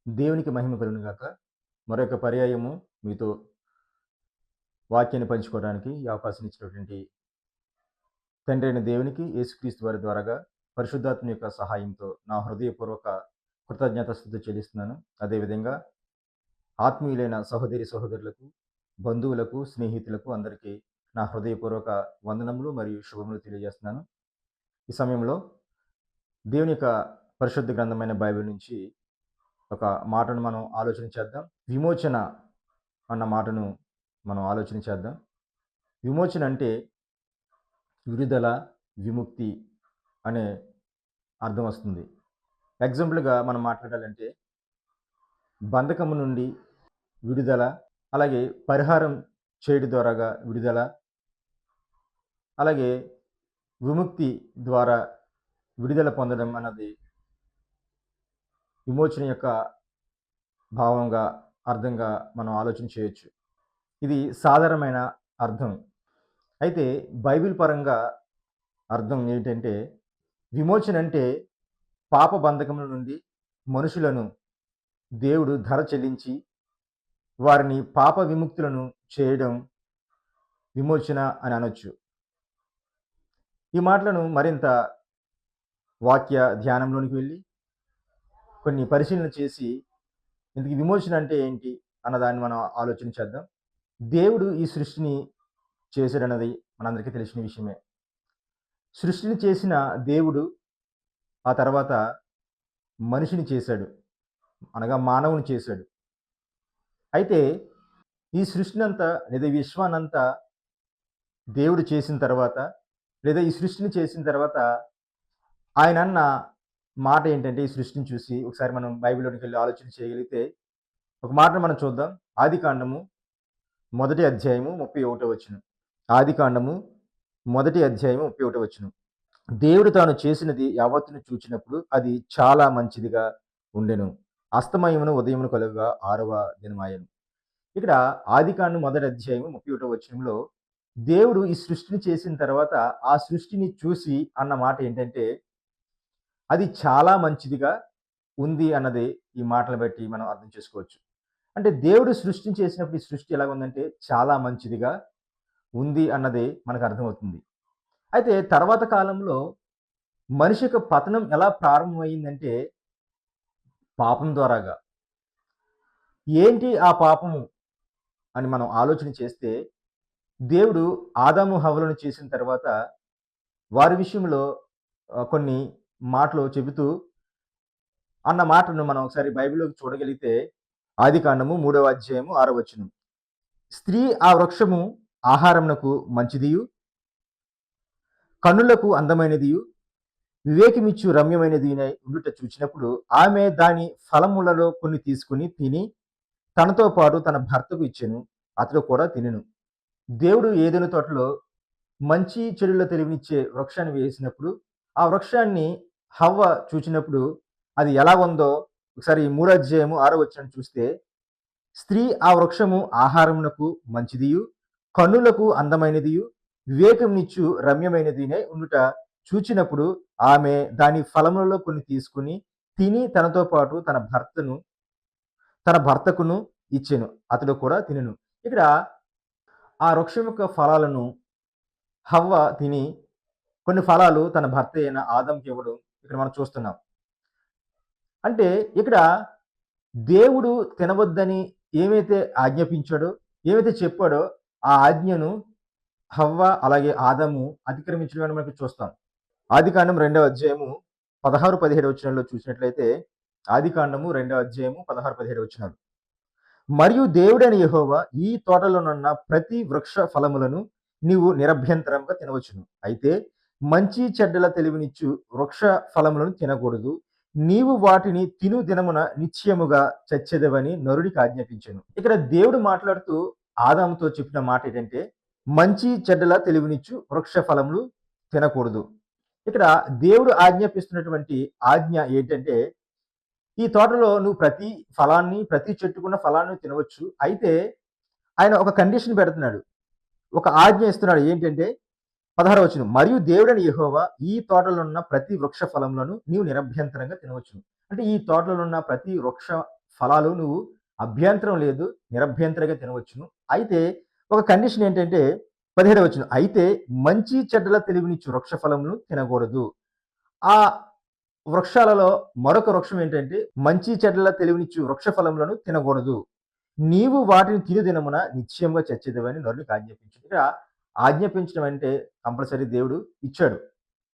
దేవునికి మహిమ కలుగును గాక. మరొక పర్యాయము మీతో వాక్యాన్ని పంచుకోవడానికి ఈ అవకాశం ఇచ్చినటువంటి తండ్రి అయిన దేవునికి, యేసుక్రీస్తు వారి ద్వారాగా పరిశుద్ధాత్మ యొక్క సహాయంతో నా హృదయపూర్వక కృతజ్ఞతాస్తుతులు చెల్లిస్తున్నాను. అదేవిధంగా ఆత్మీయులైన సహోదరి సహోదరులకు, బంధువులకు, స్నేహితులకు అందరికీ నా హృదయపూర్వక వందనములు మరియు శుభములు తెలియజేస్తున్నాను. ఈ సమయంలో దేవుని యొక్క పరిశుద్ధ గ్రంథమైన బైబిల్ నుంచి ఒక మాటను మనం ఆలోచన చేద్దాం. విమోచన అన్న మాటను మనం ఆలోచన చేద్దాం. విమోచన అంటే విడుదల, విముక్తి అనే అర్థం వస్తుంది. ఎగ్జాంపుల్‌గా మనం మాట్లాడాలంటే బంధకము నుండి విడుదల, అలాగే పరిహారం చేయడం ద్వారాగా విడుదల, అలాగే విముక్తి ద్వారా విడుదల పొందడం అన్నది విమోచన యొక్క భావంగా, అర్థంగా మనం ఆలోచన చేయొచ్చు. ఇది సాధారణమైన అర్థం. అయితే బైబిల్ పరంగా అర్థం ఏంటంటే, విమోచన అంటే పాప బంధకముల నుండి మనుషులను దేవుడు ధర చెల్లించి వారిని పాప విముక్తులను చేయడం విమోచన అని అనొచ్చు. ఈ మాటలను మరింత వాక్య ధ్యానంలోనికి వెళ్ళి కొన్ని పరిశీలన చేసి ఇంతకీ విమోచన అంటే ఏంటి అన్నదాన్ని మనం ఆలోచన చేద్దాం. దేవుడు ఈ సృష్టిని చేశాడన్నది మనందరికీ తెలిసిన విషయమే. సృష్టిని చేసిన దేవుడు ఆ తర్వాత మనిషిని చేశాడు. అనగా మానవుని చేశాడు. అయితే ఈ సృష్టినంతా లేదా ఈ విశ్వాన్నంతా దేవుడు చేసిన తర్వాత, లేదా ఈ సృష్టిని చేసిన తర్వాత ఆయన అన్న మాట ఏంటంటే, ఈ సృష్టిని చూసి ఒకసారి మనం బైబిల్‌లోనికి వెళ్లి ఆలోచన చేయగలిగితే ఒక మాటను మనం చూద్దాం. ఆదికాండము మొదటి అధ్యాయము 31వ వచనం. ఆదికాండము మొదటి అధ్యాయము 31వ వచనం. దేవుడు తాను చేసినది యావత్తును చూచినప్పుడు అది చాలా మంచిదిగా ఉండెను. అస్తమయమును ఉదయమును కలుగగా 6వ దినమాయెను. ఇక్కడ ఆదికాండం మొదటి అధ్యాయము 31వ వచనంలో దేవుడు ఈ సృష్టిని చేసిన తర్వాత ఆ సృష్టిని చూసి అన్న మాట ఏంటంటే, అది చాలా మంచిదిగా ఉంది అన్నది ఈ మాటలు బట్టి మనం అర్థం చేసుకోవచ్చు. అంటే దేవుడు సృష్టిని చేసినప్పుడు ఈ సృష్టి ఎలాగుందంటే చాలా మంచిదిగా ఉంది అన్నది మనకు అర్థమవుతుంది. అయితే తర్వాత కాలంలో మనిషి యొక్క పతనం ఎలా ప్రారంభమైందంటే పాపం ద్వారాగా. ఏంటి ఆ పాపము అని మనం ఆలోచన చేస్తే, దేవుడు ఆదాము హవ్వలను చేసిన తర్వాత వారి విషయంలో కొన్ని మాటలు చెబుతూ అన్న మాటను మనం ఒకసారి బైబిల్‌లోకి చూడగలిగితే ఆదికాండము 3వ అధ్యాయము 6వ వచనం. స్త్రీ ఆ వృక్షము ఆహారమునకు మంచిదియు, కన్నులకు అందమైనదియు, వివేకమిచ్చు రమ్యమైనదినై ఉండుట చూచినప్పుడు ఆమె దాని ఫలములలో కొన్ని తీసుకొని తిని తనతో పాటు తన భర్తకు ఇచ్చెను. అతడు కూడా తినెను. దేవుడు ఏదెను తోటలో మంచి చెడుల తెలివినిచ్చే వృక్షాన్ని వేసినప్పుడు ఆ వృక్షాన్ని హవ్వ చూచినప్పుడు అది ఎలా ఉందో ఒకసారి 3వ అధ్యాయము 6వ వచనం చూస్తే, స్త్రీ ఆ వృక్షము ఆహారమునకు మంచిదియు, కన్నులకు అందమైనదియు, వివేకమునిచ్చు రమ్యమైనదినై ఉండుట చూచినప్పుడు ఆమె దాని ఫలములలో కొన్ని తీసుకుని తిని తనతో పాటు తన భర్తకును ఇచ్చెను. అతడు కూడా తినెను. ఇక్కడ ఆ వృక్షం యొక్క ఫలాలను హవ్వ తిని కొన్ని ఫలాలు తన భర్త అయిన ఆదాముకి ఇవ్వడం ఇక్కడ మనం చూస్తున్నాం. అంటే ఇక్కడ దేవుడు తినవద్దని ఏమైతే ఆజ్ఞాపించాడో, ఏమైతే చెప్పాడో ఆ ఆజ్ఞను హవ్వ అలాగే ఆదాము అతిక్రమించడం మనకి చూస్తాం. ఆదికాండం 2వ అధ్యాయము 16, 17 వచనాల్లో చూసినట్లయితే ఆదికాండము 2వ అధ్యాయము 16, 17 వచనాలు. మరియు దేవుడైన యెహోవా ఈ తోటలోనున్న ప్రతి వృక్ష ఫలములను నీవు నిరభ్యంతరంగా తినవచ్చును. అయితే మంచి చెడ్డల తెలివినిచ్చు వృక్ష ఫలములను తినకూడదు. నీవు వాటిని తిను దినమున నిశ్చయముగా చచ్చెదవని నరుడికి ఆజ్ఞాపించెను. ఇక్కడ దేవుడు మాట్లాడుతూ ఆదాముతో చెప్పిన మాట ఏంటంటే, మంచి చెడ్డల తెలివినిచ్చు వృక్ష ఫలములు తినకూడదు. ఇక్కడ దేవుడు ఆజ్ఞాపిస్తున్నటువంటి ఆజ్ఞ ఏంటంటే, ఈ తోటలో నువ్వు ప్రతి చెట్టుకున్న ఫలాన్ని తినవచ్చు. అయితే ఆయన ఒక కండిషన్ పెడుతున్నాడు. ఒక ఆజ్ఞ ఇస్తున్నాడు. ఏంటంటే 16వ వచనం. మరియు దేవుడైన యెహోవా ఈ తోటలో ఉన్న ప్రతి వృక్ష ఫలములను నీవు నిరభ్యంతరంగా తినవచ్చును. అంటే ఈ తోటలో ఉన్న ప్రతి వృక్ష ఫలాలు నువ్వు అభ్యంతరం లేదు, నిరభ్యంతరంగా తినవచ్చును. అయితే ఒక కండిషన్ ఏంటంటే 17వ వచనం. అయితే మంచి చెడ్డల తెలివినిచ్చు వృక్ష ఫలములను తినకూడదు. ఆ వృక్షాలలో మరొక వృక్షం ఏంటంటే మంచి చెడ్డల తెలివినిచ్చు వృక్ష ఫలములను తినకూడదు. నీవు వాటిని తిను దినమున నిశ్చయంగా చచ్చేదవని నరునికి ఆజ్ఞాపించాడు. ఇక్కడ ఆజ్ఞాపించడం అంటే కంపల్సరీ దేవుడు ఇచ్చాడు.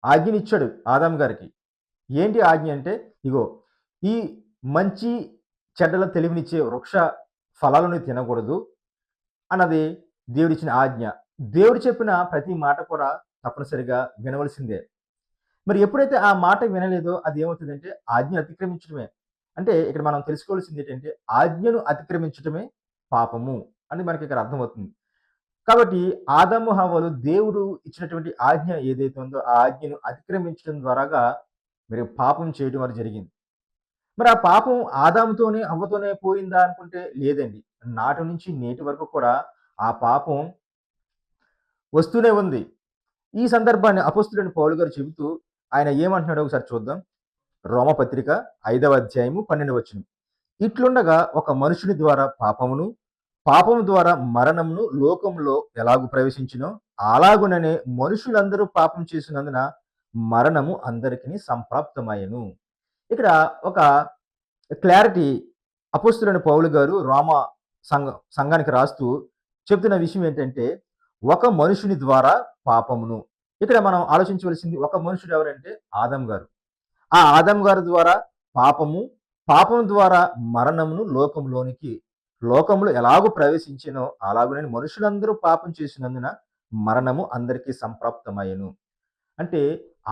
ఆజ్ఞనిచ్చాడు ఆదాము గారికి. ఏంటి ఆజ్ఞ అంటే, ఇగో ఈ మంచి చెడ్డల తెలివినిచ్చే వృక్ష ఫలాలను తినకూడదు అన్నది దేవుడిచ్చిన ఆజ్ఞ. దేవుడు చెప్పిన ప్రతి మాట కూడా తప్పనిసరిగా వినవలసిందే. మరి ఎప్పుడైతే ఆ మాట వినలేదో అది ఏమవుతుందంటే ఆజ్ఞను అతిక్రమించడమే. అంటే ఇక్కడ మనం తెలుసుకోవాల్సింది ఏంటంటే ఆజ్ఞను అతిక్రమించడమే పాపము అని మనకి ఇక్కడ అర్థమవుతుంది. కాబట్టి ఆదాము హవ్వలు దేవుడు ఇచ్చినటువంటి ఆజ్ఞ ఏదైతే ఉందో ఆ ఆజ్ఞను అతిక్రమించడం ద్వారాగా మరి పాపం చేయడం అనేది జరిగింది. మరి ఆ పాపం ఆదాముతోనే అవ్వతోనే పోయిందా అనుకుంటే లేదండి. నాటి నుంచి నేటి వరకు కూడా ఆ పాపం వస్తూనే ఉంది. ఈ సందర్భాన్ని అపోస్తులైన పౌలు గారు చెబుతూ ఆయన ఏమంటున్నాడో ఒకసారి చూద్దాం. రోమపత్రిక 5వ అధ్యాయము 12వ వచనం. ఇట్లుండగా ఒక మనుషుని ద్వారా పాపమును, పాపము ద్వారా మరణమును లోకంలో ఎలాగు ప్రవేశించినో అలాగుననే మనుషులందరూ పాపం చేసినందున మరణము అందరికీ సంప్రాప్తమయ్యను. ఇక్కడ ఒక క్లారిటీ అపోస్తులైన పౌలు గారు సంఘానికి రాస్తూ చెప్తున్న విషయం ఏంటంటే ఒక మనుషుని ద్వారా పాపమును. ఇక్కడ మనం ఆలోచించవలసింది ఒక మనుషుడు ఎవరంటే ఆదం గారు. ఆ ఆదం గారి ద్వారా పాపము, పాపం ద్వారా మరణమును లోకంలో ఎలాగూ ప్రవేశించినో అలాగునే మనుషులందరూ పాపం చేసినందున మరణము అందరికీ సంప్రాప్తమయ్యను. అంటే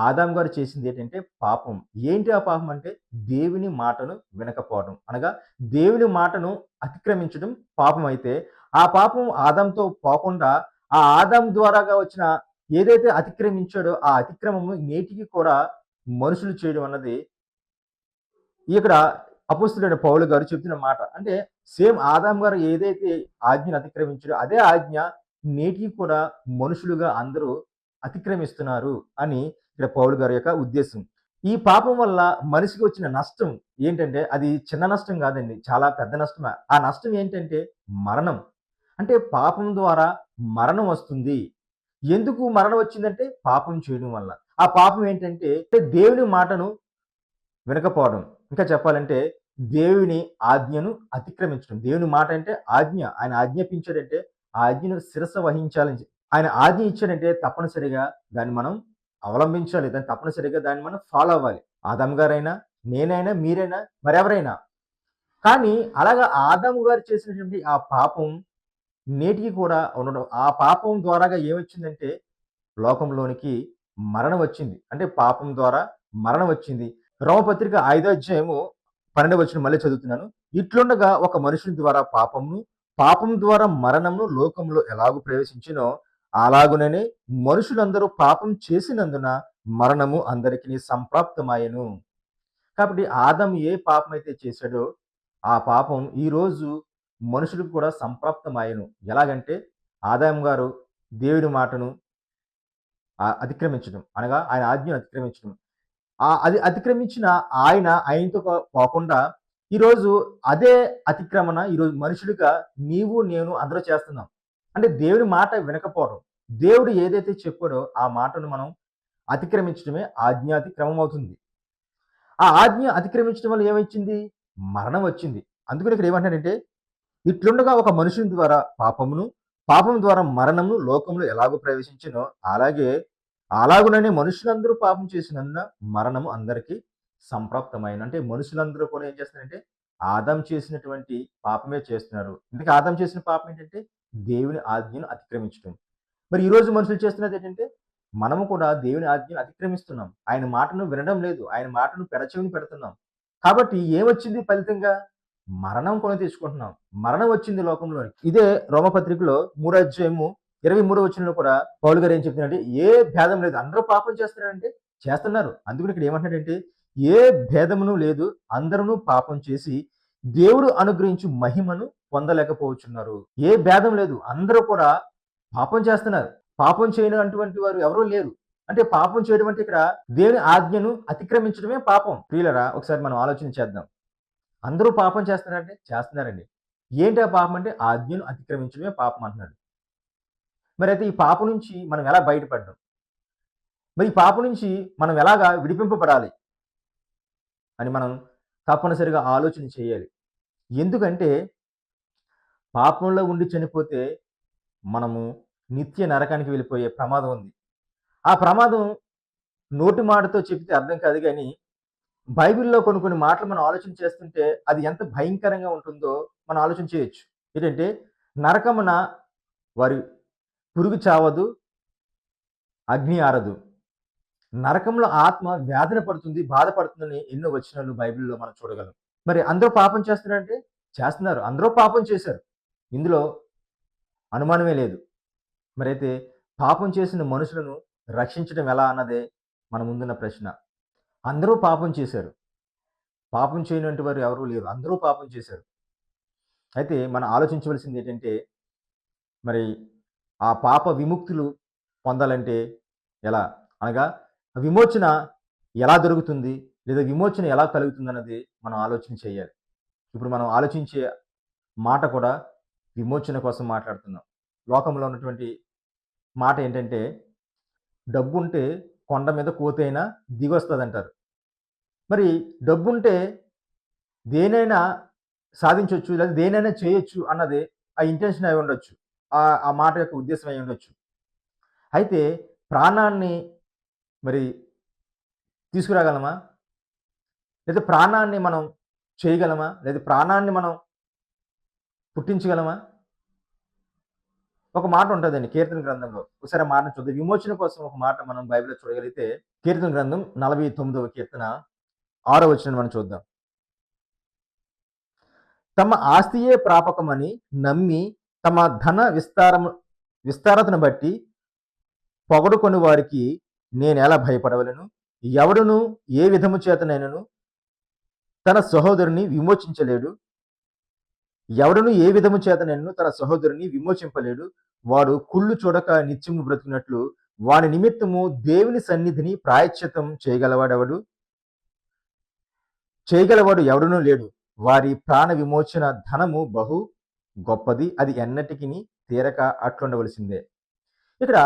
ఆదాం గారు చేసింది ఏంటంటే పాపం. ఏంటి ఆ పాపం అంటే దేవుని మాటను వినకపోవడం. అనగా దేవుని మాటను అతిక్రమించడం పాపం అయితే ఆ పాపం ఆదాంతో పోకుండా ఆ ఆదాం ద్వారాగా వచ్చిన ఏదైతే అతిక్రమించాడో ఆ అతిక్రమము నేటికి కూడా మనుషులు చేయడం అన్నది ఇక్కడ అపోస్తులైన పౌలు గారు చెప్తున్న మాట. అంటే సేమ్ ఆదాం గారు ఏదైతే ఆజ్ఞను అతిక్రమించాడో అదే ఆజ్ఞ నేటికి కూడా మనుషులుగా అందరూ అతిక్రమిస్తున్నారు అని ఇక్కడ పౌలు గారి యొక్క ఉద్దేశం. ఈ పాపం వల్ల మనిషికి వచ్చిన నష్టం ఏంటంటే అది చిన్న నష్టం కాదండి. చాలా పెద్ద నష్టమే. ఆ నష్టం ఏంటంటే మరణం. అంటే పాపం ద్వారా మరణం వస్తుంది. ఎందుకు మరణం వచ్చిందంటే పాపం చేయడం వల్ల. ఆ పాపం ఏంటంటే దేవుని మాటను వినకపోవడం. ఇంకా చెప్పాలంటే దేవుని ఆజ్ఞను అతిక్రమించడం. దేవుని మాట అంటే ఆజ్ఞ. ఆయన ఆజ్ఞాపించాడంటే ఆ ఆజ్ఞను శిరస వహించాలని ఆయన ఆజ్ఞ ఇచ్చాడంటే తప్పనిసరిగా దాన్ని మనం అవలంబించాలి. తప్పనిసరిగా దాన్ని మనం ఫాలో అవ్వాలి. ఆదాము గారైనా, నేనైనా, మీరైనా, మరెవరైనా. కానీ అలాగా ఆదాము గారు చేసినటువంటి ఆ పాపం నేటికి కూడా ఉండడం. ఆ పాపం ద్వారాగా ఏమొచ్చిందంటే లోకంలోనికి మరణం వచ్చింది. అంటే పాపం ద్వారా మరణం వచ్చింది. రోమపత్రిక 5వ అధ్యాయము 12వ వచనం మళ్ళీ చదువుతున్నాను. ఇట్లుండగా ఒక మనుషుని ద్వారా పాపమును, పాపం ద్వారా మరణమును లోకంలో ఎలాగు ప్రవేశించినో అలాగుననే మనుషులందరూ పాపం చేసినందున మరణము అందరికీ సంప్రాప్తమాయెను. కాబట్టి ఆదాము ఏ పాపం అయితే చేశాడో ఆ పాపం ఈరోజు మనుషులకు కూడా సంప్రాప్తమాయెను. ఎలాగంటే ఆదాము గారు దేవుని మాటను అతిక్రమించడం. అనగా ఆయన ఆజ్ఞను అతిక్రమించడం. అది అతిక్రమించిన ఆయనతో పోకుండా ఈరోజు అదే అతిక్రమణ ఈరోజు మనుషులుగా నీవు, నేను అందరూ చేస్తున్నాం. అంటే దేవుని మాట వినకపోవడం. దేవుడు ఏదైతే చెప్పాడో ఆ మాటను మనం అతిక్రమించడమే ఆజ్ఞాతిక్రమం అవుతుంది. ఆ ఆజ్ఞ అతిక్రమించడం వల్ల ఏమొచ్చింది? మరణం వచ్చింది. అందుకని ఇక్కడ ఏమంటాడంటే ఇట్లుండగా ఒక మనుషుని ద్వారా పాపమును, పాపం ద్వారా మరణమును లోకంలో ఎలాగో ప్రవేశించినో అలాగుననే మనుషులందరూ పాపం చేసినందున మరణము అందరికీ సంప్రాప్తమైన. అంటే మనుషులందరూ కూడా ఏం చేస్తున్నారంటే ఆదాం చేసినటువంటి పాపమే చేస్తున్నారు. ఇందుకే ఆదాం చేసిన పాపం ఏంటంటే దేవుని ఆజ్ఞను అతిక్రమించడం. మరి ఈరోజు మనుషులు చేస్తున్నది ఏంటంటే మనము కూడా దేవుని ఆజ్ఞను అతిక్రమిస్తున్నాం. ఆయన మాటను వినడం లేదు. ఆయన మాటను పెడచెవిని పెడుతున్నాం. కాబట్టి ఏమొచ్చింది ఫలితంగా? మరణం కొని తెచ్చుకుంటున్నాం. మరణం వచ్చింది లోకంలోనికి. ఇదే రోమపత్రికలో 3వ అధ్యాయము 23వ వచనంలో కూడా పౌలు గారు ఏం చెప్తున్నారంటే ఏ భేదం లేదు. అందరూ పాపం చేస్తున్నారంటే చేస్తున్నారు. అందుకని ఇక్కడ ఏమంటున్నాడంటే ఏ భేదమును లేదు. అందరూ పాపం చేసి దేవుడు అనుగ్రహించు మహిమను పొందలేకపోతున్నారు. ఏ భేదం లేదు. అందరూ కూడా పాపం చేస్తున్నారు. పాపం చేయనటువంటి వారు ఎవరూ లేరు. అంటే పాపం చేయడం అంటే ఇక్కడ దేవుని ఆజ్ఞను అతిక్రమించడమే పాపం. ప్రియులరా ఒకసారి మనం ఆలోచన చేద్దాం. అందరూ పాపం చేస్తున్నారంటే చేస్తున్నారండి. ఏంటి ఆ పాపం అంటే ఆజ్ఞను అతిక్రమించడమే పాపం అంటున్నాడు. మరైతే ఈ పాపం నుంచి మనం ఎలా బయటపడ్డం? మరి ఈ పాపం నుంచి మనం ఎలాగా విడిపింపబడాలి అని మనం తప్పనిసరిగా ఆలోచన చేయాలి. ఎందుకంటే పాపంలో ఉండి చనిపోతే మనము నిత్య నరకానికి వెళ్ళిపోయే ప్రమాదం ఉంది. ఆ ప్రమాదం నోటి మాటతో చెప్తే అర్థం కాదు గానీ, బైబిల్‌లో కొన్ని కొన్ని మాటలు మనం ఆలోచన చేస్తుంటే అది ఎంత భయంకరంగా ఉంటుందో మనం ఆలోచన చేయొచ్చు. ఏంటంటే, నరకమున వారి పురుగు చావదు, అగ్ని ఆరదు. నరకంలో ఆత్మ వేదన పడుతుంది, బాధపడుతుందని ఎన్నో వచనాలు బైబిల్‌లో మనం చూడగలం. మరి అందరూ పాపం చేస్తున్నారంటే చేస్తున్నారు. అందరూ పాపం చేశారు. ఇందులో అనుమానమే లేదు. మరైతే పాపం చేసిన మనుషులను రక్షించడం ఎలా అన్నదే మన ముందున్న ప్రశ్న. అందరూ పాపం చేశారు. పాపం చేయనటువంటి వారు ఎవరు లేరు. అందరూ పాపం చేశారు. అయితే మనం ఆలోచించవలసిందేంటంటే, మరి ఆ పాప విముక్తులు పొందాలంటే ఎలా? అనగా విమోచన ఎలా దొరుకుతుంది? లేదా విమోచన ఎలా కలుగుతుందన్నది మనం ఆలోచన చేయాలి. ఇప్పుడు మనం ఆలోచించే మాట కూడా విమోచన కోసం మాట్లాడుతున్నాం. లోకంలో ఉన్నటువంటి మాట ఏంటంటే, డబ్బుంటే కొండ మీద కోతైనా దిగొస్తదంటారు. మరి డబ్బుంటే దేనైనా సాధించొచ్చు. లేదా దేనైనా చేయొచ్చు అన్నది ఆ ఇంటెన్షన్ అయ్యుండొచ్చు. ఆ మాట యొక్క ఉద్దేశ్యం అయ్యుండొచ్చు. అయితే ప్రాణాన్ని మరి తీసుకురాగలమా? లేదా ప్రాణాన్ని మనం చేయగలమా? లేదా ప్రాణాన్ని మనం పుట్టించగలమా? ఒక మాట ఉంటదండి కీర్తన గ్రంథంలో. ఒకసారి ఆ మాటను చూద్దాం. విమోచన కోసం ఒక మాట మనం బైబిల్‌లో చూడగలిగితే కీర్తన గ్రంథం 49వ కీర్తన 6వ వచనాన్ని మనం చూద్దాం. తమ ఆస్తియే ప్రాపకమని నమ్మి తమ ధన విస్తారతను బట్టి పొగడుకొని వారికి నేనెలా భయపడవలెను? ఎవడును ఏ విధము చేతనైనను తన సహోదరుని విమోచించలేడు. ఎవడును ఏ విధము చేతనైనను తన సహోదరుని విమోచింపలేడు. వాడు కుళ్ళు చూడక నిత్యము బ్రతికినట్లు వాని నిమిత్తము దేవుని సన్నిధిని ప్రాయశ్చిత్తం చేయగలవాడు ఎవడునూ లేడు. వారి ప్రాణ విమోచన ధనము బహు గొప్పది. అది ఎన్నటికిని తీరక అట్లుండవలసిందే. ఇక్కడ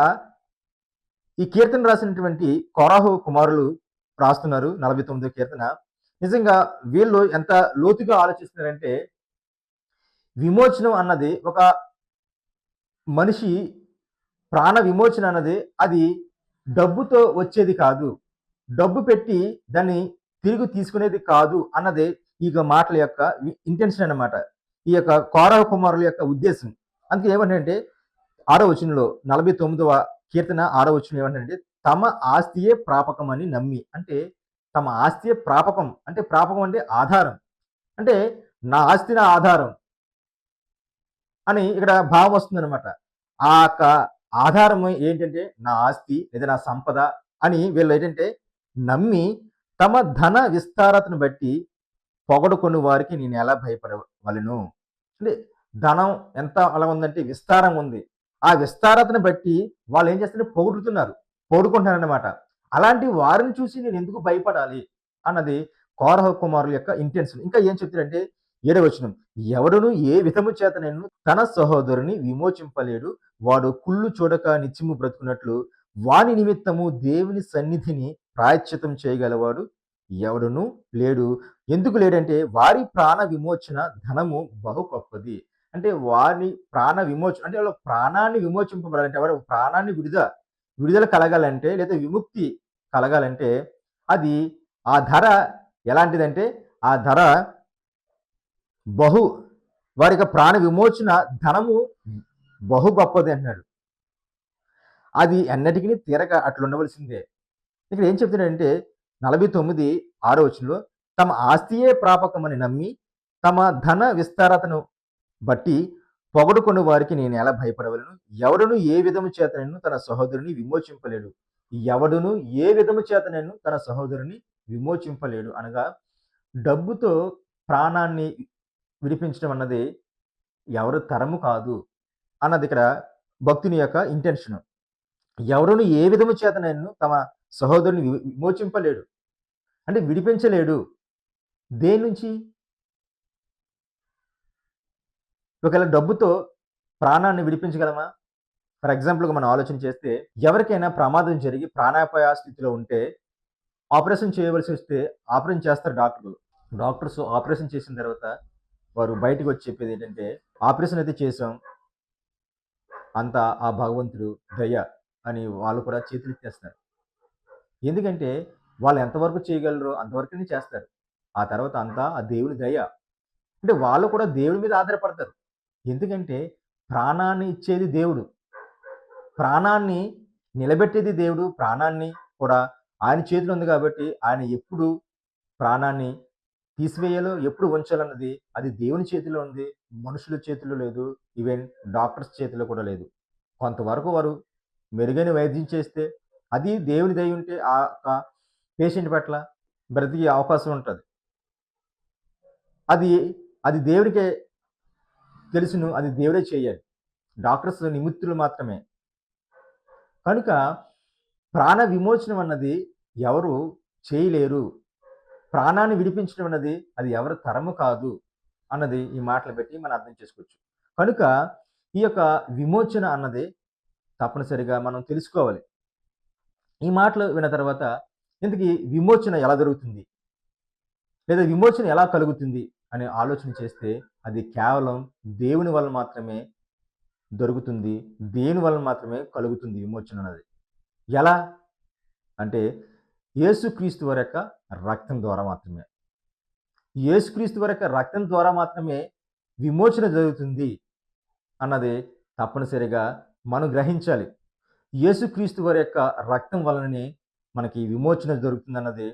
ఈ కీర్తన రాసినటువంటి కోరాహు కుమారులు రాస్తున్నారు 49వ కీర్తన. నిజంగా వీళ్ళు ఎంత లోతుగా ఆలోచిస్తున్నారంటే, విమోచనం అన్నది ఒక మనిషి ప్రాణ విమోచన అన్నది అది డబ్బుతో వచ్చేది కాదు. డబ్బు పెట్టి దాన్ని తిరిగి తీసుకునేది కాదు అన్నదే ఈ మాటల యొక్క ఇంటెన్షన్ అన్నమాట. ఈ యొక్క కోరహ కుమారుల యొక్క ఉద్దేశం. అందుకే ఏమంటాడంటే 6వ వచనంలో 49వ కీర్తన 6వ వచనం ఏమంటాడంటే తమ ఆస్తియే ప్రాపకమని నమ్మి. అంటే తమ ఆస్తియే ప్రాపకం. అంటే ప్రాపకం అంటే ఆధారం. అంటే నా ఆస్తి నా ఆధారం అని ఇక్కడ భావం వస్తుందన్నమాట. ఆ యొక్క ఆధారం ఏంటంటే నా ఆస్తి లేదా నా సంపద అని వీళ్ళు ఏంటంటే నమ్మి తమ ధన విస్తారతను బట్టి పొగడుకొని వారికి నేను ఎలా భయపడవలెను? అంటే ధనం ఎంత అలా ఉందంటే విస్తారంగా ఉంది. ఆ విస్తారతను బట్టి వాళ్ళు ఏం చేస్తున్నారు పొగుడుతున్నారు. పొగుడుకుంటున్నారన్నమాట. అలాంటి వారిని చూసి నేను ఎందుకు భయపడాలి? అన్నది కోరహ కుమారుల యొక్క ఇంటెన్షన్. ఇంకా ఏం చెప్తాడంటే 7వ వచనం. ఎవడును ఏ విధము చేతనైనను తన సహోదరుని విమోచింపలేడు. వాడు కుళ్ళు చూడక నిత్యము బ్రతుకున్నట్లు వాని నిమిత్తము దేవుని సన్నిధిని ప్రాయశ్చిత్తం చేయగలవాడు ఎవడును లేడు. ఎందుకు లేడంటే వారి ప్రాణ విమోచన ధనము బహు గొప్పది. అంటే వారి ప్రాణ విమోచన అంటే వాళ్ళ ప్రాణాన్ని విమోచింపబడాలంటే ఎవరు ప్రాణాన్ని విడుదల కలగాలంటే లేదా విముక్తి కలగాలంటే అది ఆ ధర ఎలాంటిదంటే ఆ ధర బహు వారి ప్రాణ విమోచన ధనము బహు గొప్పది అంటున్నాడు. అది ఎన్నటికీ తీరక అట్లుండవలసిందే. ఇక్కడ ఏం చెప్తున్నాడంటే 49 6వ వచనంలో తమ ఆస్తియే ప్రాపకమని నమ్మి తమ ధన విస్తారతను బట్టి పొగడుకొని వారికి నేను ఎలా భయపడవలను? ఎవడును ఏ విధము చేతనైనను తన సహోదరుని విమోచింపలేడు. ఎవడును ఏ విధము చేతనైనను తన సహోదరుని విమోచింపలేడు. అనగా డబ్బుతో ప్రాణాన్ని విడిపించడం అన్నది ఎవరి తరము కాదు అన్నది ఇక్కడ భక్తుని యొక్క ఇంటెన్షన్. ఎవడును ఏ విధము చేతనైనను తమ సహోదరుని విమోచింపలేడు. అంటే విడిపించలేడు. దేని నుంచి? ఒకవేళ డబ్బుతో ప్రాణాన్ని విడిపించగలమా? ఫర్ ఎగ్జాంపుల్‌గా మనం ఆలోచన చేస్తే, ఎవరికైనా ప్రమాదం జరిగి ప్రాణాపాయ స్థితిలో ఉంటే, ఆపరేషన్ చేయవలసొస్తే ఆపరేషన్ చేస్తారు డాక్టర్లు. డాక్టర్స్ ఆపరేషన్ చేసిన తర్వాత వారు బయటకొచ్చి చెప్పేదేంటంటే, "ఆపరేషన్ అయితే చేశాం. అంతా ఆ భగవంతుడు దయ" అని వాళ్ళు కూడా చేతులెత్తేస్తారు. ఎందుకంటే, వాళ్ళు ఎంతవరకు చేయగలరో అంతవరకునే చేస్తారు. ఆ తర్వాత అంతా ఆ దేవుని దయ. అంటే వాళ్ళు కూడా దేవుడి మీద ఆధారపడతారు. ఎందుకంటే, ప్రాణాన్ని ఇచ్చేది దేవుడు. ప్రాణాన్ని నిలబెట్టేది దేవుడు. ప్రాణాన్ని కూడా ఆయన చేతిలో ఉంది కాబట్టి, ఆయన ఎప్పుడు ప్రాణాన్ని తీసివేయాలో, ఎప్పుడు ఉంచాలన్నది అది దేవుని చేతిలో ఉంది. మనుషుల చేతిలో లేదు. ఈవెన్ డాక్టర్స్ చేతిలో కూడా లేదు. కొంతవరకు వారు మెరుగైన వైద్యం చేస్తే, అది దేవుని దయ ఉంటే ఆ యొక్క పేషెంట్ పట్ల బ్రతికే అవకాశం ఉంటది. అది అది దేవుడికే తెలుసును. అది దేవుడే చేయాలి. డాక్టర్స్ నిమిత్తులు మాత్రమే. కనుక ప్రాణ విమోచనం అన్నది ఎవరు చేయలేరు. ప్రాణాన్ని విడిపించడం అన్నది అది ఎవరి తరము కాదు అన్నది ఈ మాటలు బట్టి మనం అర్థం చేసుకోవచ్చు. కనుక ఈ యొక్క విమోచన అన్నది తప్పనిసరిగా మనం తెలుసుకోవాలి. ఈ మాటలు విన్న తర్వాత ఇంతకీ విమోచన ఎలా జరుగుతుంది? లేదా విమోచన ఎలా కలుగుతుంది? అనే ఆలోచన చేస్తే అది కేవలం దేవుని వల్ల మాత్రమే దొరుకుతుంది. దేవుని వలన మాత్రమే కలుగుతుంది విమోచన అన్నది. ఎలా? అంటే యేసుక్రీస్తు వారి యొక్క రక్తం ద్వారా మాత్రమే. యేసుక్రీస్తు వారి యొక్క రక్తం ద్వారా మాత్రమే విమోచన జరుగుతుంది అన్నది తప్పనిసరిగా మనం గ్రహించాలి. యేసుక్రీస్తు వారి యొక్క రక్తం వలననే మనకి విమోచన దొరుకుతుందన్నది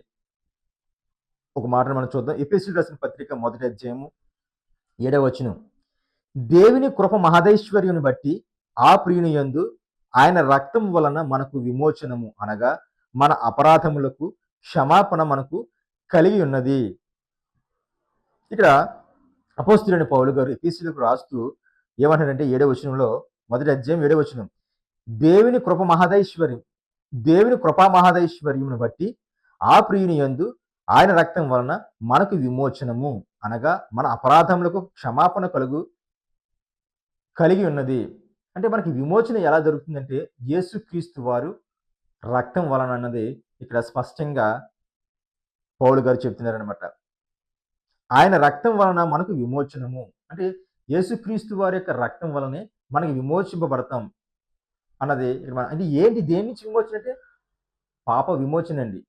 ఒక మాటను మనం చూద్దాం. ఎఫెసీయులకు రాసిన పత్రిక మొదటి అధ్యాయము 7వ వచనం. దేవుని కృప మహదైశ్వర్యమును బట్టి ఆ ప్రియుని యందు ఆయన రక్తం వలన మనకు విమోచనము అనగా మన అపరాధములకు క్షమాపణ మనకు కలిగి ఉన్నది. ఇక్కడ అపోస్తలుడైన పౌలు గారు ఎఫెసీయులకు రాస్తూ ఏమంటాడంటే 7వ వచనంలో, మొదటి అధ్యాయం 7వ వచనం. దేవుని కృప మహదైశ్వర్యం, దేవుని కృపా మహదైశ్వర్యమును బట్టి ఆ ప్రియుని యందు ఆయన రక్తం వలన మనకు విమోచనము అనగా మన అపరాధములకు క్షమాపణ కలిగి ఉన్నది. అంటే మనకి విమోచన ఎలా దొరుకుతుందంటే యేసుక్రీస్తు వారు రక్తం వలన అన్నది ఇక్కడ స్పష్టంగా పౌలు గారు చెప్తున్నారనమాట. ఆయన రక్తం వలన మనకు విమోచనము. అంటే యేసుక్రీస్తు వారి యొక్క రక్తం వలనే మనకి విమోచింపబడతాం అన్నది అంటే ఏంటి? దేని నుంచి విమోచన అంటే పాప విమోచన అండి.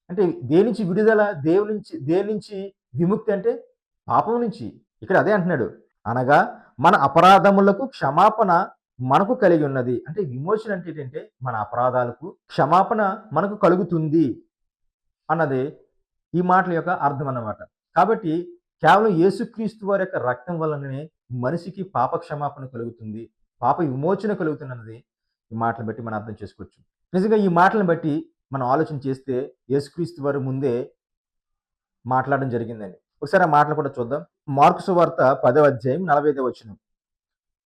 అంటే దేని నుంచి విడుదల? దేని నుంచి విముక్తి అంటే పాపం నుంచి. ఇక్కడ అదే అంటున్నాడు. అనగా మన అపరాధములకు క్షమాపణ మనకు కలిగి ఉన్నది. అంటే విమోచన అంటే ఏంటంటే మన అపరాధాలకు క్షమాపణ మనకు కలుగుతుంది అన్నది ఈ మాటల యొక్క అర్థం అన్నమాట. కాబట్టి కేవలం యేసుక్రీస్తు వారి యొక్క రక్తం వలననే మనిషికి పాప క్షమాపణ కలుగుతుంది. పాప విమోచన కలుగుతుందన్నది ఈ మాటలు బట్టి మనం అర్థం చేసుకోవచ్చు. నిజంగా ఈ మాటలను బట్టి మనం ఆలోచన చేస్తే యేసుక్రీస్తు వారు ముందే మాట్లాడడం జరిగిందండి. ఒకసారి ఆ మాటలు కూడా చూద్దాం. మార్కు సువార్త 10వ అధ్యాయం 45వ వచనం.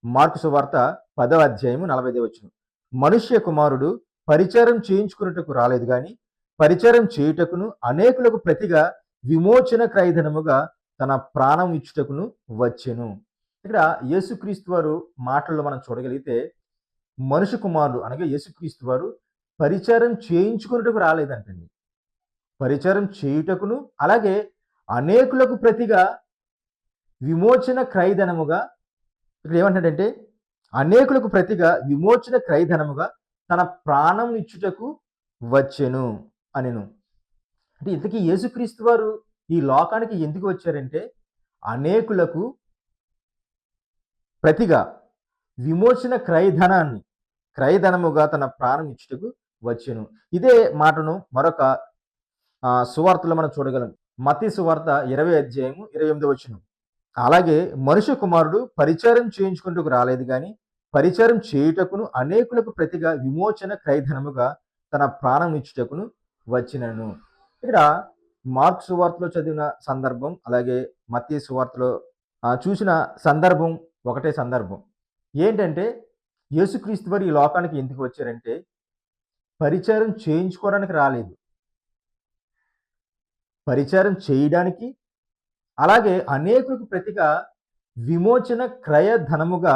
మార్కు సువార్త 10వ అధ్యాయం 45వ వచనం. మనుష్య కుమారుడు పరిచారం చేయించుకున్నటకు రాలేదు గాని పరిచారం చేయుటకును అనేకులకు ప్రతిగా విమోచన క్రయధనముగా తన ప్రాణం ఇచ్చుటకును వచ్చెను. ఇక్కడ యేసుక్రీస్తు వారు మాటల్లో మనం చూడగలిగితే మనుష్య కుమారుడు అనగా యేసుక్రీస్తు వారు పరిచారం చేయించుకున్నటకు రాలేదంటండి. పరిచారం చేయుటకును అలాగే అనేకులకు ప్రతిగా విమోచన క్రయధనముగా ఇక్కడ ఏమంటాడంటే అనేకులకు ప్రతిగా విమోచన క్రయధనముగా తన ప్రాణం ఇచ్చుటకు వచ్చెను అనెను. అంటే ఇంతకీ యేసుక్రీస్తు వారు ఈ లోకానికి ఎందుకు వచ్చారంటే అనేకులకు ప్రతిగా విమోచన క్రయధనముగా తన ప్రాణం ఇచ్చుటకు వచ్చెను. ఇదే మాటను మరొక సువార్తలో మనం చూడగలం. మత్తయి సువార్త 20వ అధ్యాయము 28వ వచనం. అలాగే మనుష్య కుమారుడు పరిచారం చేయించుకుంటకు రాలేదు గాని పరిచారం చేయుటకును అనేకులకు ప్రతిగా విమోచన క్రయధనముగా తన ప్రాణం ఇచ్చుటకును వచ్చినను. ఇక్కడ మార్కు సువార్తలో చదివిన సందర్భం అలాగే మత్తయి సువార్తలో చూసిన సందర్భం ఒకటే సందర్భం. ఏంటంటే యేసుక్రీస్తు వారు ఈ లోకానికి ఎందుకు వచ్చారంటే పరిచారం చేయించుకోవడానికి రాలేదు, పరిచారం చేయడానికి అలాగే అనేకులకు ప్రతిగా విమోచన క్రయ ధనముగా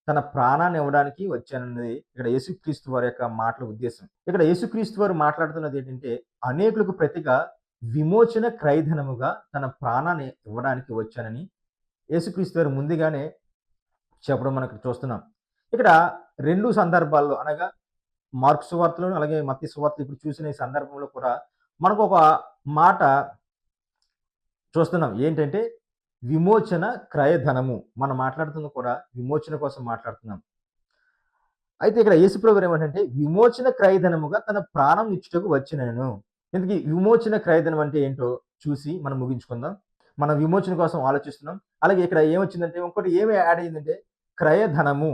తన ప్రాణాన్ని ఇవ్వడానికి వచ్చానన్నది ఇక్కడ యేసుక్రీస్తు వారి యొక్క మాటల ఉద్దేశం. ఇక్కడ యేసుక్రీస్తు వారు మాట్లాడుతున్నది ఏంటంటే, అనేకులకు ప్రతిగా విమోచన క్రయధనముగా తన ప్రాణాన్ని ఇవ్వడానికి వచ్చానని యేసుక్రీస్తు వారు ముందుగానే చెప్పడం మనం ఇక్కడ చూస్తున్నాం. ఇక్కడ 2 సందర్భాల్లో అనగా మార్కు సువార్తలోను, అలాగే మత్తయి సువార్తలు ఇప్పుడు చూసిన ఈ సందర్భంలో కూడా మనకొక మాట చూస్తున్నాం. ఏంటంటే విమోచన క్రయధనము. మనం మాట్లాడుతుంది కూడా విమోచన కోసం మాట్లాడుతున్నాం. అయితే ఇక్కడ యేసుప్రభు వారు ఏమంటంటే విమోచన క్రయధనముగా తన ప్రాణం ఇచ్చుటకు వచ్చినను. ఇంతకీ విమోచన క్రయధనం అంటే ఏంటో చూసి మనం ముగించుకుందాం. మనం విమోచన కోసం ఆలోచిస్తున్నాం. అలాగే ఇక్కడ ఏమొచ్చిందంటే ఇంకోటి ఏమి యాడ్ అయిందంటే క్రయధనము.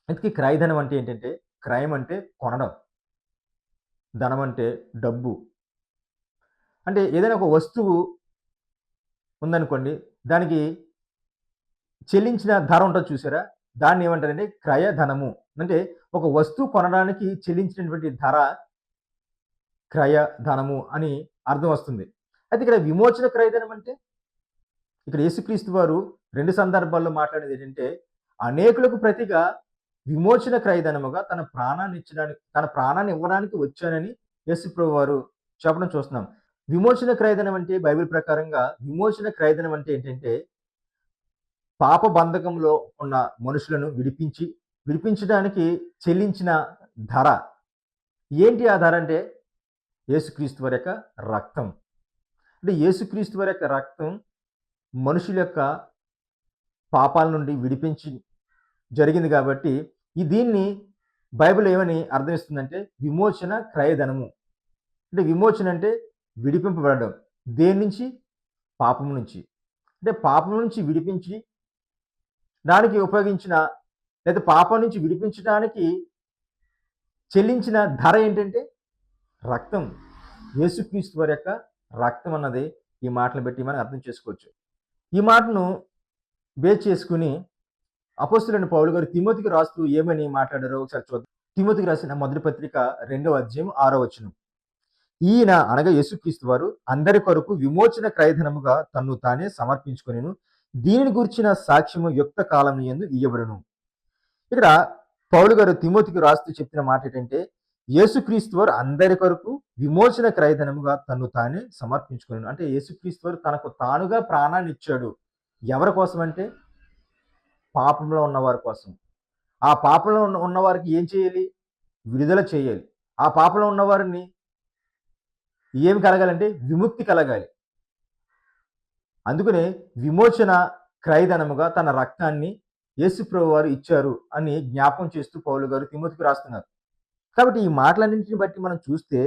ఇంతకీ క్రయధనం అంటే ఏంటంటే క్రయం అంటే కొనడం. ధనం అంటే డబ్బు. అంటే ఏదైనా ఒక వస్తువు ఉందనుకోండి, దానికి చెల్లించిన ధర ఉంటది చూసారా? దాన్ని ఏమంటారంటే క్రయధనము. అంటే ఒక వస్తువు కొనడానికి చెల్లించినటువంటి ధర క్రయధనము అని అర్థం వస్తుంది. అయితే ఇక్కడ విమోచన క్రయధనం అంటే ఇక్కడ యేసుక్రీస్తు వారు 2 సందర్భాల్లో మాట్లాడేది ఏంటంటే, అనేకులకు ప్రతిగా విమోచన క్రయధనముగా తన ప్రాణాన్ని ఇవ్వడానికి వచ్చానని యేసుప్రభు వారు చెప్పడం చూస్తున్నాం. విమోచన క్రయధనం అంటే బైబిల్ ప్రకారంగా విమోచన క్రయధనం అంటే ఏంటంటే, పాప బంధకంలో ఉన్న మనుషులను విడిపించడానికి చెల్లించిన ధర. ఏంటి ఆ ధర అంటే యేసుక్రీస్తు వారి యొక్క రక్తం. అంటే యేసుక్రీస్తు వారి యొక్క రక్తం మనుషుల యొక్క పాపాల నుండి విడిపించి జరిగింది కాబట్టి దీన్ని బైబిల్ ఏమని అర్థమిస్తుందంటే విమోచన క్రయధనము. అంటే విమోచన అంటే విడిపింపబడడం. దేని నుంచి? పాపం నుంచి. అంటే పాపం నుంచి విడిపించి దానికి ఉపయోగించిన లేదా పాపం నుంచి విడిపించడానికి చెల్లించిన ధర ఏంటంటే రక్తం. యేసుక్రీస్తు వారి యొక్క రక్తం అన్నది ఈ మాటలను బట్టి మనం అర్థం చేసుకోవచ్చు. ఈ మాటను బేస్ చేసుకుని అపోస్తలుడైన పౌలు గారు తిమోతికి రాస్తూ ఏమని మాట్లాడారో ఒకసారి చూద్దాం. తిమోతికి రాసిన మొదటి పత్రిక 2వ అధ్యాయం 6వ వచనం. ఈయన అనగా యేసుక్రీస్తు వారు అందరి కొరకు విమోచన క్రయధనముగా తన్ను తానే సమర్పించుకొనెను. దీనిని గురించిన సాక్ష్యము యుక్త కాలం యందు ఇయ్యబడును. ఇక్కడ పౌలు గారు తిమోతికి రాస్తూ చెప్పిన మాట ఏంటంటే యేసుక్రీస్తు వారు అందరి కొరకు విమోచన క్రయధనముగా తన్ను తానే సమర్పించుకొనెను. అంటే యేసుక్రీస్తు వారు తనకు తానుగా ప్రాణాన్ని ఇచ్చాడు. ఎవరి కోసం అంటే పాపంలో ఉన్నవారి కోసం. ఆ పాపంలో ఉన్నవారికి ఏం చేయాలి? విడుదల చేయాలి. ఆ పాపంలో ఉన్నవారిని ఏమి కలగాలంటే విముక్తి కలగాలి. అందుకనే విమోచన క్రయధనముగా తన రక్తాన్ని యేసుప్రభు వారు ఇచ్చారు అని జ్ఞాపకం చేస్తూ పౌలు గారు తిమోతికి రాస్తున్నారు. కాబట్టి ఈ మాటలన్నింటిని బట్టి మనం చూస్తే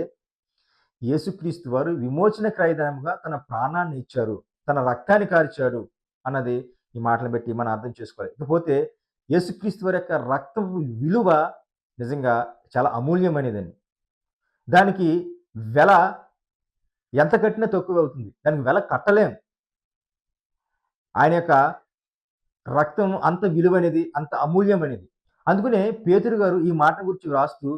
యేసుక్రీస్తు వారు విమోచన క్రయధనముగా తన ప్రాణాన్ని ఇచ్చారు, తన రక్తాన్ని కార్చాడు అన్నది ఈ మాటలను బట్టి మనం అర్థం చేసుకోవాలి. ఇకపోతే యేసుక్రీస్తు వారి యొక్క రక్తం విలువ నిజంగా చాలా అమూల్యమైనదండి. దానికి వెల ఎంత కట్టినా తక్కువ అవుతుంది. దానికి వెల కట్టలేం. ఆయన యొక్క రక్తం అంత విలువైనది, అంత అమూల్యమైనది. అందుకనే పేతురు గారు ఈ మాట గురించి రాస్తూ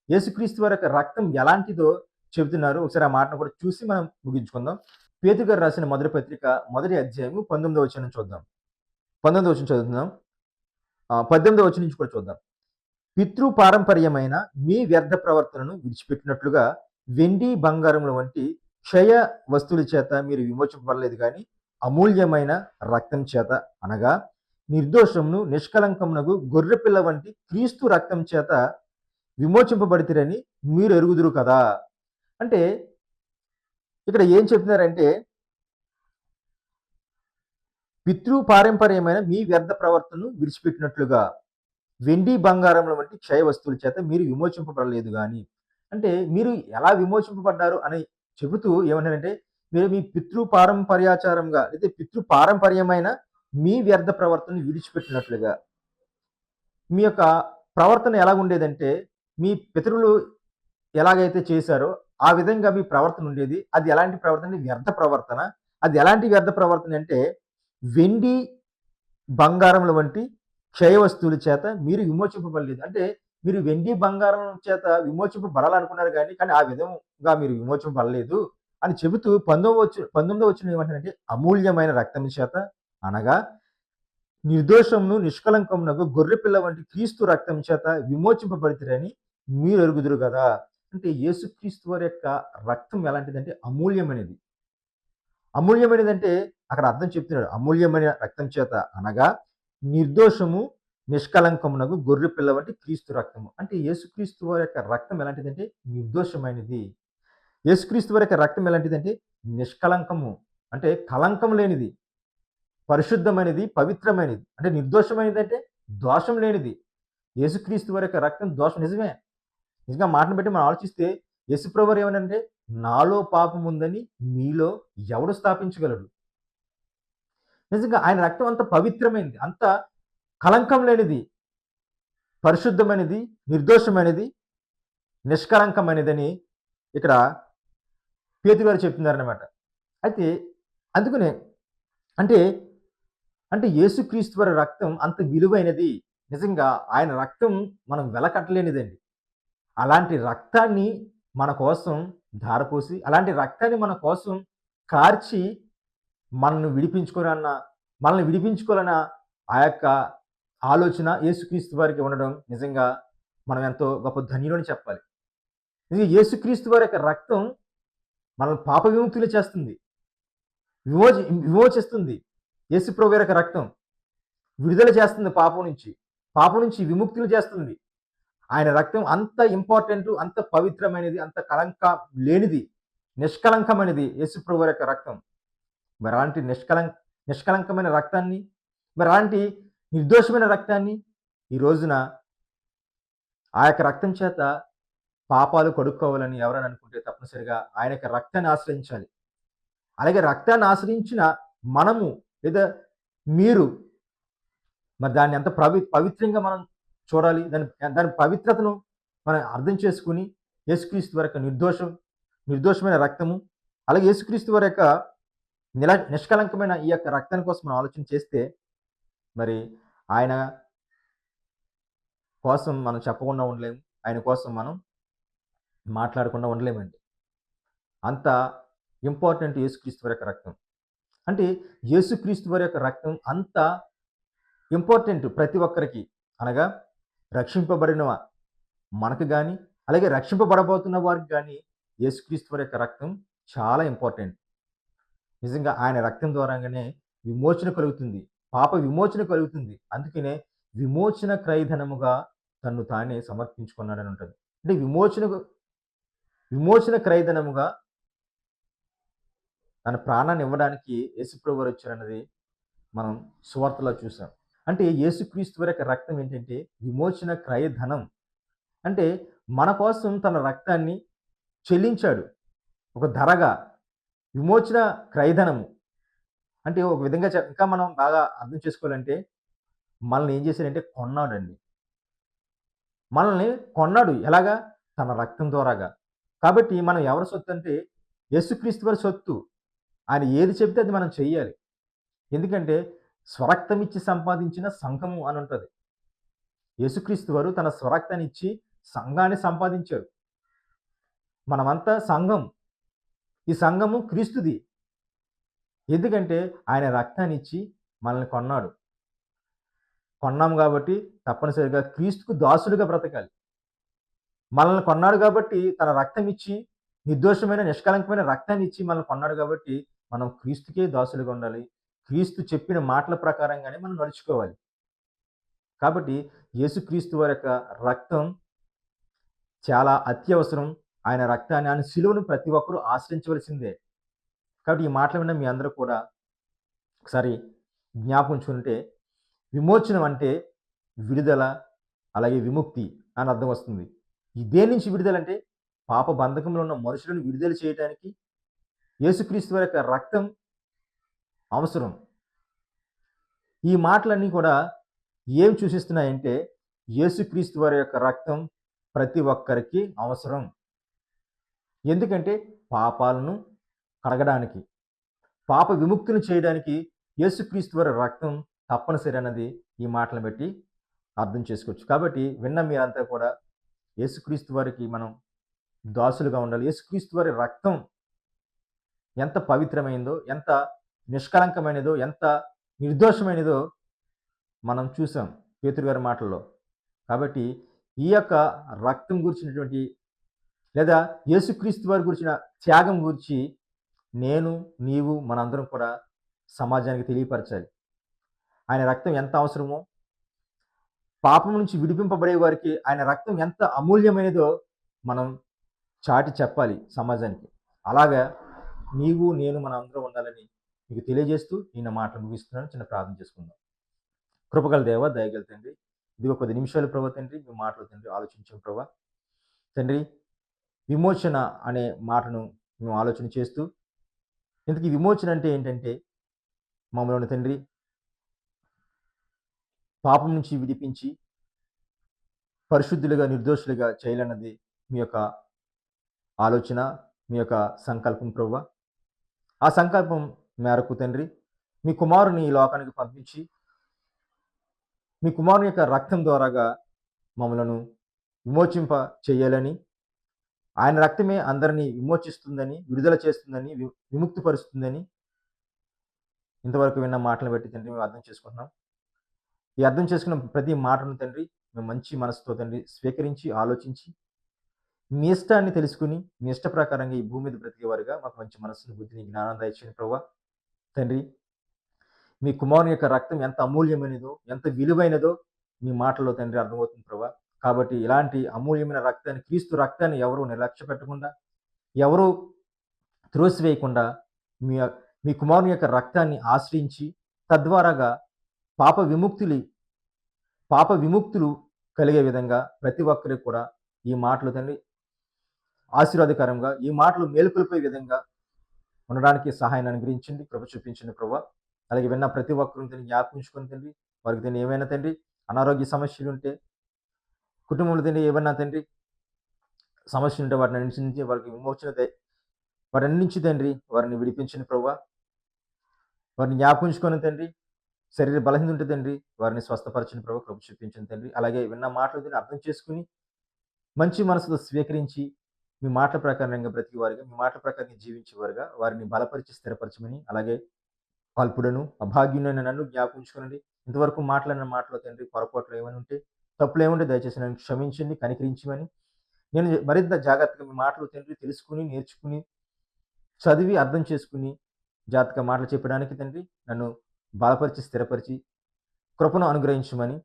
యేసుక్రీస్తు వారి యొక్క రక్తం ఎలాంటిదో చెబుతున్నారు. ఒకసారి ఆ మాటను కూడా చూసి మనం ముగించుకుందాం. పేతురు గారు రాసిన మొదటి పత్రిక మొదటి అధ్యాయము 19వ వచనం చూద్దాం. 19వ వచనం చదువుతున్నాం. 18వ వచనం నుంచి కూడా చూద్దాం. పితృ పారంపర్యమైన మీ వ్యర్థ ప్రవర్తనను విడిచిపెట్టినట్లుగా వెండి బంగారముల వంటి క్షయ వస్తువుల చేత మీరు విమోచింపబడలేదు కానీ అమూల్యమైన రక్తం చేత అనగా నిర్దోషమును నిష్కలంకమునకు గొర్రెపిల్ల వంటి క్రీస్తు రక్తం చేత విమోచింపబడితిరని మీరు ఎరుగుదురు కదా. అంటే ఇక్కడ ఏం చెప్తున్నారంటే పితృ పారంపర్యమైన మీ వ్యర్థ ప్రవర్తనను విడిచిపెట్టినట్లుగా వెండి బంగారముల వంటి క్షయ వస్తువుల చేత మీరు విమోచింపబడలేదు కానీ. అంటే మీరు ఎలా విమోచింపబడ్డారు అని చెబుతూ ఏమన్నారంటే మీరు మీ పితృ పారంపర్యాచారంగా అయితే పితృ పారంపర్యమైన మీ వ్యర్థ ప్రవర్తనను విడిచిపెట్టినట్లుగా. మీ యొక్క ప్రవర్తన ఎలాగుండేదంటే మీ పితరులు ఎలాగైతే చేశారో ఆ విధంగా మీ ప్రవర్తన ఉండేది. అది ఎలాంటి ప్రవర్తన? వ్యర్థ ప్రవర్తన. అది ఎలాంటి వ్యర్థ ప్రవర్తన అంటే వెండి బంగారముల వంటి క్షయ వస్తువుల చేత మీరు విమోచింపబడలేదు. అంటే మీరు వెండి బంగారం చేత విమోచింపబడాలనుకున్నారు కానీ ఆ విధంగా మీరు విమోచింపబడలేదు అని చెబుతూ 19వ వచనం ఏమంటారంటే అమూల్యమైన రక్తం చేత అనగా నిర్దోషమును నిష్కళంకమునకు గొర్రెపిల్ల వంటి క్రీస్తు రక్తం చేత విమోచింపబడితిరని మీరు ఎరుగుదురు కదా. అంటే యేసుక్రీస్తు వారి యొక్క రక్తం ఎలాంటిదంటే అమూల్యమైనది. అమూల్యమైనదంటే అక్కడ అర్థం చెప్తున్నాడు. అమూల్యమైన రక్తం చేత అనగా నిర్దోషము నిష్కళంకమునకు గొర్రెపిల్ల వంటి క్రీస్తు రక్తము. అంటే యేసుక్రీస్తు వారి యొక్క రక్తం ఎలాంటిదంటే నిర్దోషమైనది. యేసుక్రీస్తు వారి యొక్క రక్తం ఎలాంటిదంటే నిష్కళంకము, అంటే కళంకం లేనిది, పరిశుద్ధమైనది, పవిత్రమైనది. అంటే నిర్దోషమైనది అంటే దోషం లేనిది. యేసుక్రీస్తు వారి యొక్క రక్తం దోషం నిజమే. నిజంగా మాటను బట్టి మనం ఆలోచిస్తే యేసుప్రభువారు ఏమనంటే, నాలో పాపం ఉందని మీలో ఎవడు స్థాపించగలడు? నిజంగా ఆయన రక్తం అంత పవిత్రమైనది, అంత కళంకం లేనిది, పరిశుద్ధమైనది, నిర్దోషమైనది, నిష్కళంకమైనదని ఇక్కడ పేతురు గారు చెప్తున్నారనమాట. అయితే అందుకనే అంటే అంటే యేసుక్రీస్తు వారి రక్తం అంత విలువైనది. నిజంగా ఆయన రక్తం మనం వెలకట్టలేనిదండి. అలాంటి రక్తాన్ని మన కోసం ధారపోసి, అలాంటి రక్తాన్ని మన కోసం కార్చి మనల్ని విడిపించుకోవాలన్న ఆ యొక్క ఆలోచన యేసుక్రీస్తు వారికి ఉండడం నిజంగా మనం ఎంతో గొప్ప ధన్యులని చెప్పాలి. నిజంగా యేసుక్రీస్తు వారి యొక్క రక్తం మనల్ని పాప విముక్తులు చేస్తుంది, విమోచిస్తుంది. యేసుప్రభు వారి యొక్క రక్తం విడుదల చేస్తుంది పాపం నుంచి విముక్తులు చేస్తుంది. ఆయన రక్తం అంత ఇంపార్టెంట్, అంత పవిత్రమైనది, అంత లేనిది, నిష్కళంకమైనది యేసుప్రభు వారి యొక్క రక్తం. మరి అలాంటి నిష్కళంకమైన రక్తాన్ని, మరి అలాంటి నిర్దోషమైన రక్తాన్ని ఈ రోజున ఆ యొక్క రక్తం చేత పాపాలు కడుక్కోవాలని ఎవరైనా అనుకుంటే తప్పనిసరిగా ఆయన యొక్క రక్తాన్ని ఆశ్రయించాలి. అలాగే రక్తాన్ని ఆశ్రయించిన మనము లేదా మీరు మరి దాన్ని ఎంత పవిత్రంగా మనం చూడాలి. దాని పవిత్రతను మనం అర్థం చేసుకుని యేసుక్రీస్తు వారి యొక్క నిర్దోషమైన రక్తము, అలాగే యేసుక్రీస్తు వారి యొక్క నిష్కళంకమైన ఈ యొక్క రక్తాన్ని కోసం మనం ఆలోచన చేస్తే మరి ఆయన కోసం మనం చెప్పకుండా ఉండలేము. ఆయన కోసం మనం మాట్లాడకుండా ఉండలేమండి. అంత ఇంపార్టెంట్ యేసుక్రీస్తు వారి యొక్క రక్తం. అంటే యేసుక్రీస్తు వారి యొక్క రక్తం అంత ఇంపార్టెంట్ ప్రతి ఒక్కరికి. అనగా రక్షింపబడిన మనకు కానీ, అలాగే రక్షింపబడబోతున్న వారికి కానీ యేసుక్రీస్తు వారి యొక్క రక్తం చాలా ఇంపార్టెంట్. నిజంగా ఆయన రక్తం ద్వారాగానే విమోచన కలుగుతుంది, పాప విమోచన కలుగుతుంది. అందుకనే విమోచన క్రయధనముగా తన్ను తానే సమర్పించుకున్నాడని ఉంటుంది. అంటే విమోచన క్రయధనముగా తన ప్రాణాన్ని ఇవ్వడానికి యేసుప్రభు వారు వచ్చారన్నది మనం సువార్తలో చూసాం. అంటే యేసుక్రీస్తు వారి యొక్క రక్తం ఏంటంటే విమోచన క్రయధనం. అంటే మన కోసం తన రక్తాన్ని చెల్లించాడు ఒక ధరగా. విమోచన క్రయధనము అంటే ఒక విధంగా ఇంకా మనం బాగా అర్థం చేసుకోవాలంటే మనల్ని ఏం చేశాడంటే కొన్నాడండి. మనల్ని కొన్నాడు ఎలాగా? తన రక్తం ద్వారాగా. కాబట్టి మనం ఎవరి సొత్తు అంటే యేసుక్రీస్తు వారి సొత్తు. ఆయన ఏది చెప్తే అది మనం చెయ్యాలి. ఎందుకంటే స్వరక్తం ఇచ్చి సంపాదించిన సంఘము అని ఉంటుంది. యేసుక్రీస్తు వారు తన స్వరక్తాన్ని ఇచ్చి సంఘాన్ని సంపాదించాడు. మనమంతా సంఘం. ఈ సంఘము క్రీస్తుది. ఎందుకంటే ఆయన రక్తాన్ని ఇచ్చి మనల్ని కొన్నాడు. కొన్నాము కాబట్టి తప్పనిసరిగా క్రీస్తుకు దాసులుగా బ్రతకాలి. మనల్ని కొన్నాడు కాబట్టి తన రక్తం ఇచ్చి, నిర్దోషమైన నిష్కళంకమైన రక్తాన్ని ఇచ్చి మనల్ని కొన్నాడు కాబట్టి మనం క్రీస్తుకే దాసులుగా ఉండాలి. క్రీస్తు చెప్పిన మాటల ప్రకారంగానే మనం నడుచుకోవాలి. కాబట్టి యేసుక్రీస్తు వారి యొక్క రక్తం చాలా అత్యవసరం. ఆయన రక్తాన్ని, ఆయన శిలువను ప్రతి ఒక్కరూ ఆశ్రయించవలసిందే. కాబట్టి ఈ మాటలు విన్న మీ అందరూ కూడా ఒకసారి జ్ఞాపకం విమోచనం అంటే విడుదల, అలాగే విముక్తి అని అర్థం వస్తుంది. దేని నుంచి విడుదల అంటే పాప బంధకంలో ఉన్న మనుషులను విడుదల చేయడానికి యేసుక్రీస్తు వారి యొక్క రక్తం అవసరం. ఈ మాటలన్నీ కూడా ఏం సూచిస్తున్నాయంటే యేసుక్రీస్తు వారి యొక్క రక్తం ప్రతి ఒక్కరికి అవసరం. ఎందుకంటే పాపాలను కడగడానికి, పాప విముక్తిని చేయడానికి యేసుక్రీస్తు వారి రక్తం తప్పనిసరి అన్నది ఈ మాటలను బట్టి అర్థం చేసుకోవచ్చు. కాబట్టి విన్న మీరంతా కూడా యేసుక్రీస్తు వారికి మనం దాసులుగా ఉండాలి. యేసుక్రీస్తు వారి రక్తం ఎంత పవిత్రమైనదో, ఎంత నిష్కళంకమైనదో, ఎంత నిర్దోషమైనదో మనం చూసాం పేతురు గారి మాటల్లో. కాబట్టి ఈ యొక్క రక్తం గురించినటువంటి లేదా యేసుక్రీస్తు వారి గురించిన త్యాగం గురించి నేను, నీవు, మనందరం కూడా సమాజానికి తెలియపరచాలి. ఆయన రక్తం ఎంత అవసరమో, పాపం నుంచి విడిపింపబడే వారికి ఆయన రక్తం ఎంత అమూల్యమైనదో మనం చాటి చెప్పాలి సమాజానికి. అలాగా నీవు, నేను మనందరం ఉండాలని మీకు తెలియజేస్తూ ఈ నా మాటలు ముగిస్తున్నాను. చిన్న ప్రార్థన చేసుకుందాం. కృపగల దేవ, దయగల తండ్రి, ఇదిగో 10 నిమిషాలు ప్రభా తండ్రి, మీ మాటలు తండ్రి ఆలోచించాం ప్రభా. తండ్రి, విమోచన అనే మాటను మేము ఆలోచన చేస్తూ, ఇంతకీ విమోచన అంటే ఏంటంటే, మమ్మల్ని తండ్రి పాపం నుంచి విడిపించి పరిశుద్ధులుగా, నిర్దోషులుగా చేయాలన్నది మీ యొక్క ఆలోచన, మీ యొక్క సంకల్పం ప్రభువా. ఆ సంకల్పం మేరకు తండ్రి, మీ కుమారుని ఈ లోకానికి పంపించి, మీ కుమారుని యొక్క రక్తం ద్వారాగా మమ్మలను విమోచింప చేయాలని, ఆయన రక్తమే అందరినీ విమోచిస్తుందని, విడుదల చేస్తుందని, విముక్తి పరుస్తుందని ఇంతవరకు విన్న మాటలను బట్టి తండ్రి మేము అర్థం చేసుకుంటున్నాం. ఈ అర్థం చేసుకున్న ప్రతి మాటను తండ్రి మేము మంచి మనసుతో తండ్రి స్వీకరించి, ఆలోచించి, మీ ఇష్టాన్ని తెలుసుకుని, మీ ఇష్ట ప్రకారంగా ఈ భూమి మీద బ్రతికేవారుగా మాకు మంచి మనస్సును, బుద్ధిని, జ్ఞానం దయచేయండి ప్రభువా. తండ్రి, మీ కుమారుని యొక్క రక్తం ఎంత అమూల్యమైనదో, ఎంత విలువైనదో మీ మాటల్లో తండ్రి అర్థమవుతుంది ప్రభా. కాబట్టి ఇలాంటి అమూల్యమైన రక్తాన్ని, క్రీస్తు రక్తాన్ని ఎవరు నిర్లక్ష్య పెట్టకుండా, ఎవరు త్రోసివేయకుండా మీ మీ కుమారుని యొక్క రక్తాన్ని ఆశ్రయించి, తద్వారాగా పాప విముక్తులు పాప విముక్తులు కలిగే విధంగా ప్రతి ఒక్కరికి కూడా ఈ మాటలు తండ్రి ఆశీర్వాదకరంగా, ఈ మాటలు మేలుకొల్పే విధంగా ఉండడానికి సహాయాన్ని అనుగ్రహించండి, కృప చూపించండి ప్రభా. అలాగే విన్న ప్రతి ఒక్కరిని తండ్రి జ్ఞాపకించుకొని తండ్రి, వారికి తండ్రి ఏమైనా తండ్రి అనారోగ్య సమస్యలు ఉంటే, కుటుంబంలో తండ్రి ఏమైనా తండ్రి సమస్యలు ఉంటే వాటిని నుంచి వారికి విమోచన వారి నుంచి తండ్రి వారిని విడిపించండి ప్రభా. వారిని జ్ఞాపకించుకొని తండ్రి, శరీర బలహీనత ఉంటే తండ్రి వారిని స్వస్థపరచండి ప్రభా, కృప చూపించండి తండ్రి. అలాగే విన్న మాటలు తండ్రి అర్థం చేసుకుని మంచి మనసుతో స్వీకరించి మీ మాటల ప్రకారంగా బ్రతికేవారుగా, మీ మాటల ప్రకారంగా జీవించేవారుగా వారిని బలపరిచి స్థిరపరచమని, అలాగే అల్పుడను అభాగ్యునైన నన్ను జ్ఞాపకించుకోనండి. ఇంతవరకు మాట్లాడిన మాటలో తండ్రి పొరపాట్లు ఏమైనా ఉంటే, తప్పులు ఏముంటే దయచేసి నన్ను క్షమించండి, కనికరించమని, నేను మరింత జాగ్రత్తగా మీ మాటలు తండ్రి తెలుసుకుని, నేర్చుకుని, చదివి అర్థం చేసుకుని జాగ్రత్తగా మాటలు చెప్పడానికి తండ్రి నన్ను బలపరిచి స్థిరపరిచి కృపను అనుగ్రహించమని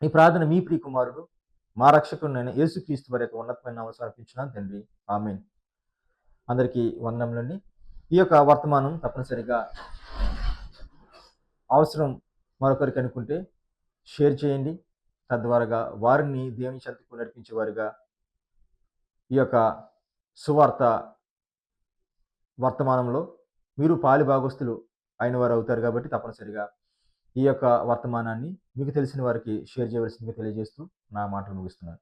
ఈ ప్రార్థన మీ ప్రియ కుమారుడు మా రక్షకుడైన యేసుక్రీస్తు వారి యొక్క ఉన్నతమైన నామములో సమర్పించున్నాను తండ్రి. ఆమేన్. అందరికీ వందనములండి. ఈ యొక్క వర్తమానం తప్పనిసరిగా అవసరం మరొకరికి అనుకుంటే షేర్ చేయండి. తద్వారాగా వారిని దేవుని చెంతకు నడిపించే వారుగా ఈ యొక్క సువార్త వర్తమానంలో మీరు పాలిభాగస్తులు అయిన వారు అవుతారు. కాబట్టి తప్పనిసరిగా ఈ యొక్క వర్తమానాన్ని మీకు తెలిసిన వారికి షేర్ చేయవలసిందిగా తెలియజేస్తూ నా మాటలు ముగిస్తున్నాను.